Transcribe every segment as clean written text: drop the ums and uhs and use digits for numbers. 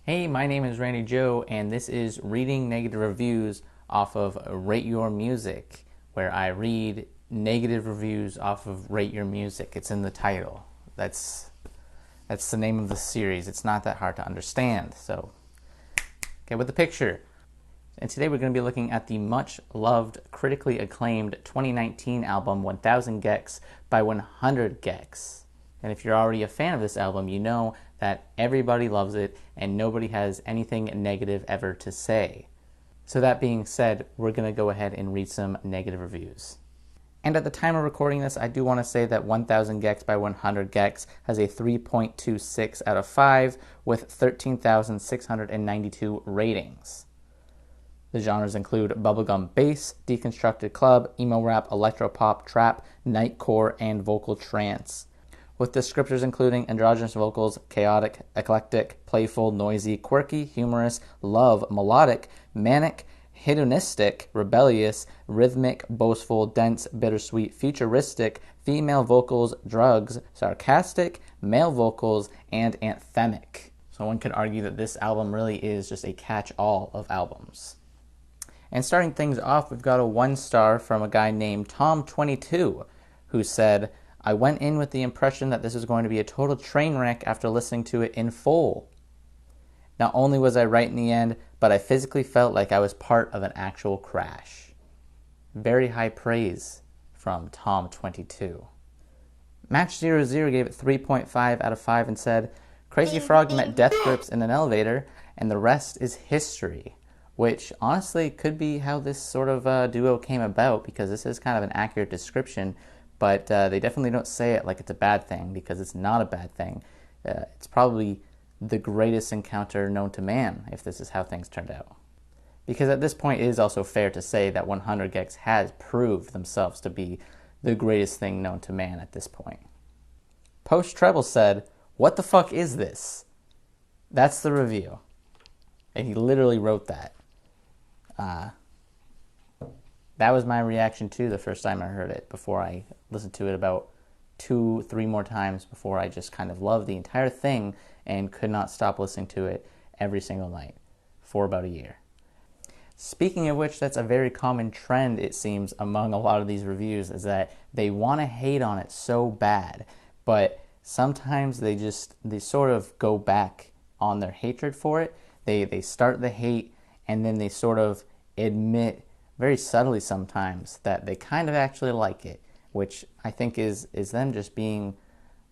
Hey, my name is Randy Joe, and this is Reading Negative Reviews off of Rate Your Music, where I read negative reviews off of Rate Your Music. It's in the title. That's the name of the series. It's not that hard to understand. So, get with the picture. And today we're going to be looking at the much-loved, critically acclaimed 2019 album 1000 Gecs by 100 Gecs. And if you're already a fan of this album, you know that everybody loves it and nobody has anything negative ever to say. So that being said, we're going to go ahead and read some negative reviews. And at the time of recording this, I do want to say that 1000 Gecs by 100 Gecs has a 3.26 out of 5 with 13,692 ratings. The genres include bubblegum bass, deconstructed club, emo rap, electropop, trap, nightcore, and vocal trance, with descriptors including androgynous vocals, chaotic, eclectic, playful, noisy, quirky, humorous, love, melodic, manic, hedonistic, rebellious, rhythmic, boastful, dense, bittersweet, futuristic, female vocals, drugs, sarcastic, male vocals, and anthemic. So one could argue that this album really is just a catch-all of albums. And starting things off, we've got a 1-star from a guy named Tom22, who said, I went in with the impression that this was going to be a total train wreck after listening to it in full. Not only was I right in the end, but I physically felt like I was part of an actual crash. Very high praise from Tom22. Match00 gave it 3.5 out of 5 and said, Crazy Frog met Death Grips in an elevator, and the rest is history. Which honestly could be how this sort of duo came about, because this is kind of an accurate description, but they definitely don't say it like it's a bad thing, because it's not a bad thing. It's probably the greatest encounter known to man, if this is how things turned out. Because at this point, it is also fair to say that 100 Gecs has proved themselves to be the greatest thing known to man at this point. Post Treble said, what the fuck is this? That's the review. And he literally wrote that. That was my reaction too the first time I heard it, before I listened to it about 2-3 more times before I just kind of loved the entire thing and could not stop listening to it every single night for about a year. Speaking of which, that's a very common trend, it seems, among a lot of these reviews, is that they want to hate on it so bad, but sometimes they sort of go back on their hatred for it. They start the hate, and then they sort of admit very subtly sometimes that they kind of actually like it, which I think is them just being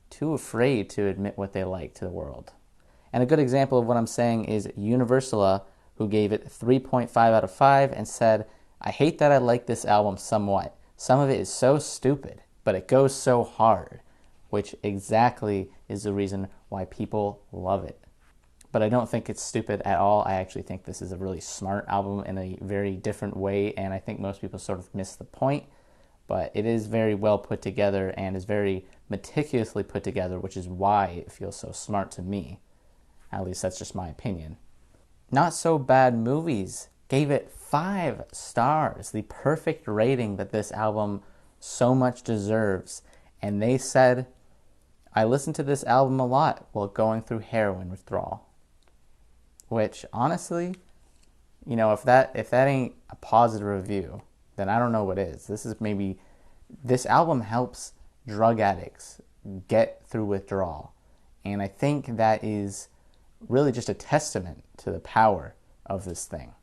too afraid to admit what they like to the world. And a good example of what I'm saying is Universala, who gave it 3.5 out of 5 and said, I hate that I like this album somewhat. Some of it is so stupid, but it goes so hard, which exactly is the reason why people love it. But I don't think it's stupid at all. I actually think this is a really smart album in a very different way, and I think most people sort of miss the point. But it is very well put together and is very meticulously put together, which is why it feels so smart to me. At least that's just my opinion. Not So Bad Movies gave it 5 stars, the perfect rating that this album so much deserves. And they said, I listened to this album a lot while going through heroin withdrawal. Which, honestly, you know, if that ain't a positive review, then I don't know what is. This album helps drug addicts get through withdrawal. And I think that is really just a testament to the power of this thing.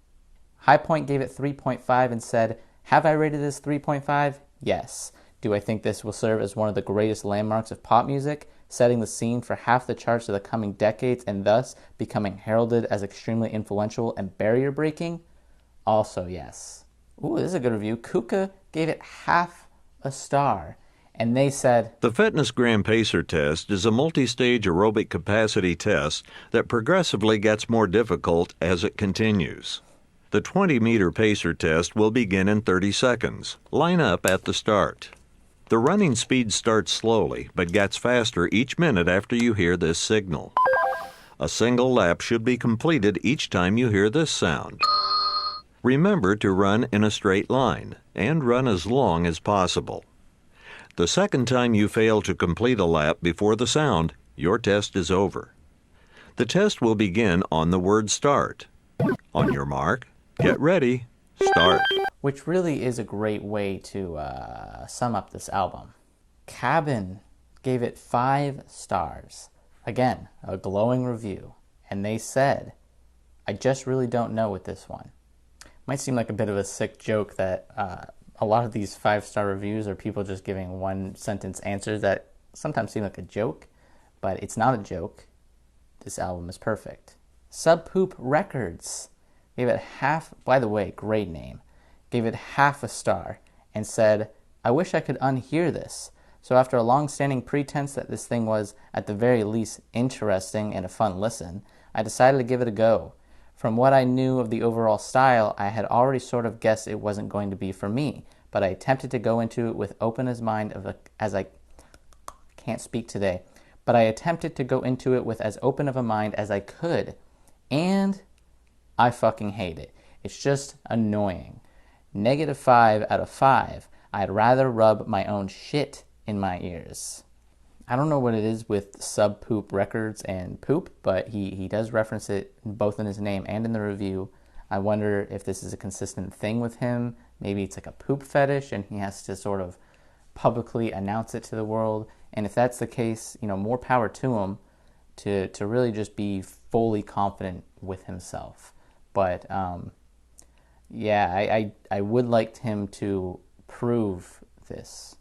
High Point gave it 3.5 and said, have I rated this 3.5? Yes. Do I think this will serve as one of the greatest landmarks of pop music, setting the scene for half the charts of the coming decades and thus becoming heralded as extremely influential and barrier-breaking? Also yes. Ooh, this is a good review. Kuka gave it half a star, and they said, The Fitness Gram Pacer test is a multi-stage aerobic capacity test that progressively gets more difficult as it continues. The 20-meter pacer test will begin in 30 seconds. Line up at the start. The running speed starts slowly, but gets faster each minute after you hear this signal. A single lap should be completed each time you hear this sound. Remember to run in a straight line, and run as long as possible. The second time you fail to complete a lap before the sound, your test is over. The test will begin on the word start. On your mark, get ready, start. Which really is a great way to sum up this album. Cabin gave it 5 stars. Again, a glowing review. And they said, I just really don't know with this one. Might seem like a bit of a sick joke that a lot of these 5-star reviews are people just giving 1-sentence answers that sometimes seem like a joke, but it's not a joke. This album is perfect. Sub Poop Records gave it half, by the way, great name, gave it half a star and said, I wish I could unhear this. So after a long-standing pretense that this thing was, at the very least, interesting and a fun listen, I decided to give it a go. From what I knew of the overall style, I had already sort of guessed it wasn't going to be for me, but I attempted to go into it with open as mind as I can't speak today. But I attempted to go into it with as open of a mind as I could, and I fucking hate it. It's just annoying. -5 out of 5. I'd rather rub my own shit in my ears. I don't know what it is with Sub Poop Records and poop, but he does reference it both in his name and in the review. I wonder if this is a consistent thing with him. Maybe it's like a poop fetish and he has to sort of publicly announce it to the world. And if that's the case, more power to him to really just be fully confident with himself. But yeah, I would like him to prove this.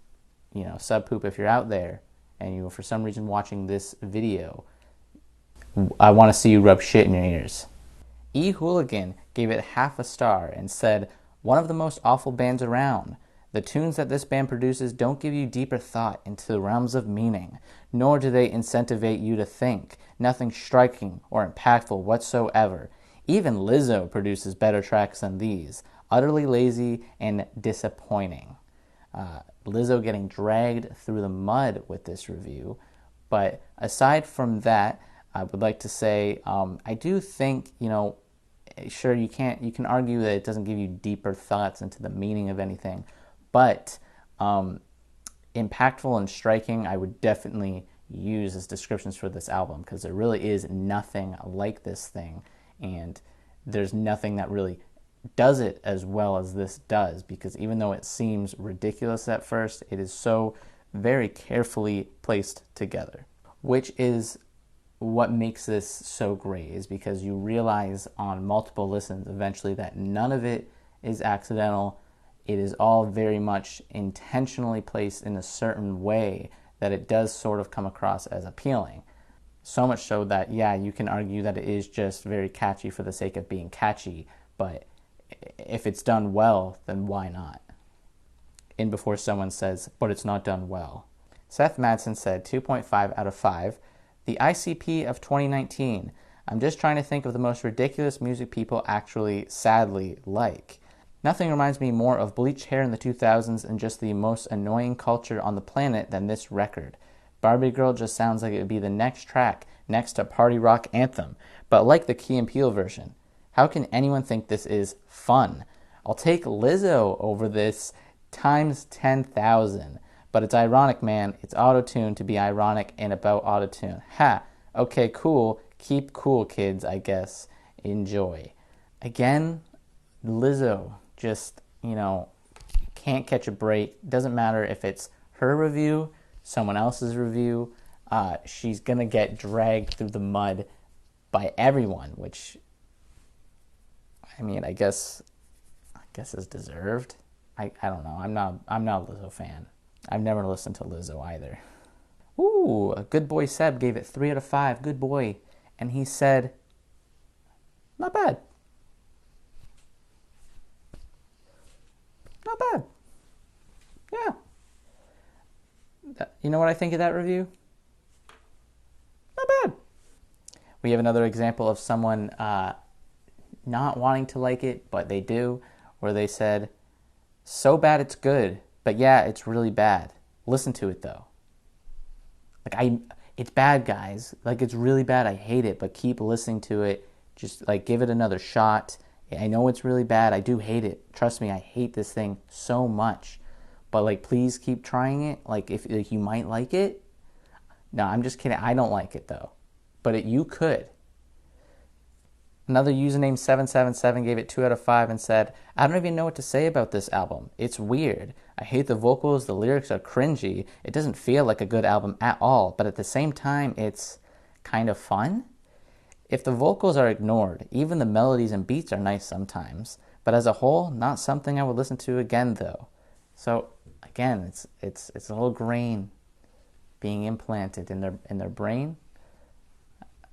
Sub Poop, if you're out there and you are for some reason watching this video, I want to see you rub shit in your ears. E-Hooligan gave it half a star and said, one of the most awful bands around. The tunes that this band produces don't give you deeper thought into the realms of meaning, nor do they incentivate you to think. Nothing striking or impactful whatsoever. Even Lizzo produces better tracks than these. Utterly lazy and disappointing. Lizzo getting dragged through the mud with this review. But aside from that, I would like to say I do think, sure, you can argue that it doesn't give you deeper thoughts into the meaning of anything, but impactful and striking I would definitely use as descriptions for this album, because there really is nothing like this thing, and there's nothing that really does it as well as this does, because even though it seems ridiculous at first, it is so very carefully placed together, which is what makes this so great, is because you realize on multiple listens eventually that none of it is accidental. It is all very much intentionally placed in a certain way that it does sort of come across as appealing. So much so that, yeah, you can argue that it is just very catchy for the sake of being catchy, but if it's done well, then why not? In before someone says, but it's not done well. Seth Madsen said 2.5 out of 5. The ICP of 2019. I'm just trying to think of the most ridiculous music people actually sadly like. Nothing reminds me more of bleached hair in the 2000s and just the most annoying culture on the planet than this record. Barbie Girl just sounds like it would be the next track next to Party Rock Anthem, but like the Key and Peele version. How can anyone think this is fun? I'll take Lizzo over this times 10,000. But it's ironic, man. It's auto-tune to be ironic and about auto-tune. Ha! Okay, cool. Keep cool, kids, I guess. Enjoy. Again, Lizzo just, can't catch a break. Doesn't matter if it's her review, someone else's review. She's going to get dragged through the mud by everyone, which, I guess is deserved. I don't know. I'm not a Lizzo fan. I've never listened to Lizzo either. Ooh, a good boy Seb gave it 3 out of 5. Good boy. And he said, not bad. Not bad. Yeah. You know what I think of that review? Not bad. We have another example of someone not wanting to like it, but they do, where they said, so bad it's good. But yeah, it's really bad. Listen to it though. It's bad, guys. It's really bad. I hate it, but keep listening to it. Just give it another shot. I know it's really bad. I do hate it. Trust me, I hate this thing so much. But please keep trying it. If you might like it. No, I'm just kidding. I don't like it though. But you could. Another username 777 gave it 2 out of 5 and said, I don't even know what to say about this album. It's weird. I hate the vocals, the lyrics are cringy. It doesn't feel like a good album at all, but at the same time, it's kind of fun. If the vocals are ignored, even the melodies and beats are nice sometimes, but as a whole, not something I would listen to again though. So again, it's a little grain being implanted in their brain.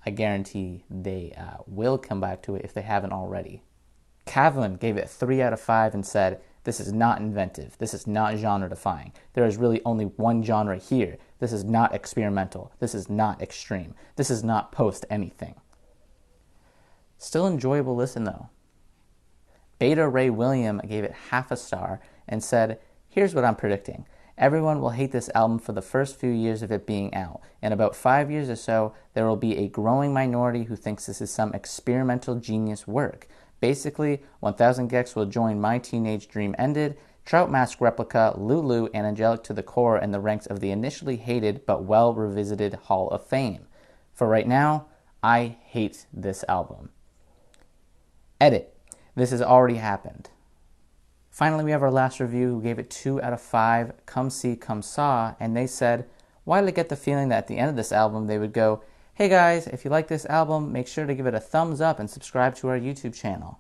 I guarantee they will come back to it if they haven't already. Kavlin gave it 3 out of 5 and said, this is not inventive. This is not genre defying. There is really only one genre here. This is not experimental. This is not extreme. This is not post anything. Still enjoyable listen though. Beta Ray William gave it half a star and said, here's what I'm predicting. Everyone will hate this album for the first few years of it being out. In about 5 years or so, there will be a growing minority who thinks this is some experimental genius work. Basically, 1000 Gecs will join My Teenage Dream Ended, Trout Mask Replica, Lulu, and Angelic to the Core in the ranks of the initially hated but well-revisited Hall of Fame. For right now, I hate this album. Edit. This has already happened. Finally, we have our last review who gave it 2 out of 5, Come See, Come Saw, and they said, why did I get the feeling that at the end of this album they would go, hey guys, if you like this album, make sure to give it a thumbs up and subscribe to our YouTube channel.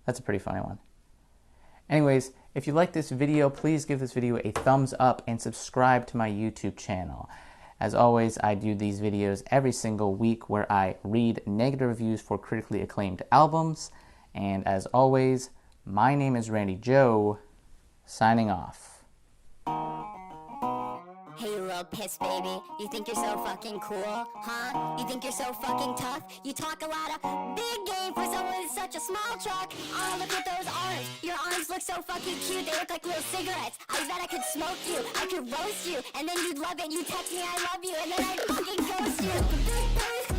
That's a pretty funny one. Anyways, if you like this video, please give this video a thumbs up and subscribe to my YouTube channel. As always, I do these videos every single week where I read negative reviews for critically acclaimed albums. And as always, my name is Randy Joe, signing off. Hey, you little piss baby, you think you're so fucking cool, huh? You think you're so fucking tough? You talk a lot of big game for someone with such a small truck. Oh, look at those arms. Your arms look so fucking cute. They look like little cigarettes. I bet I could smoke you. I could roast you. And then you'd love it. You text me I love you. And then I'd fucking ghost you.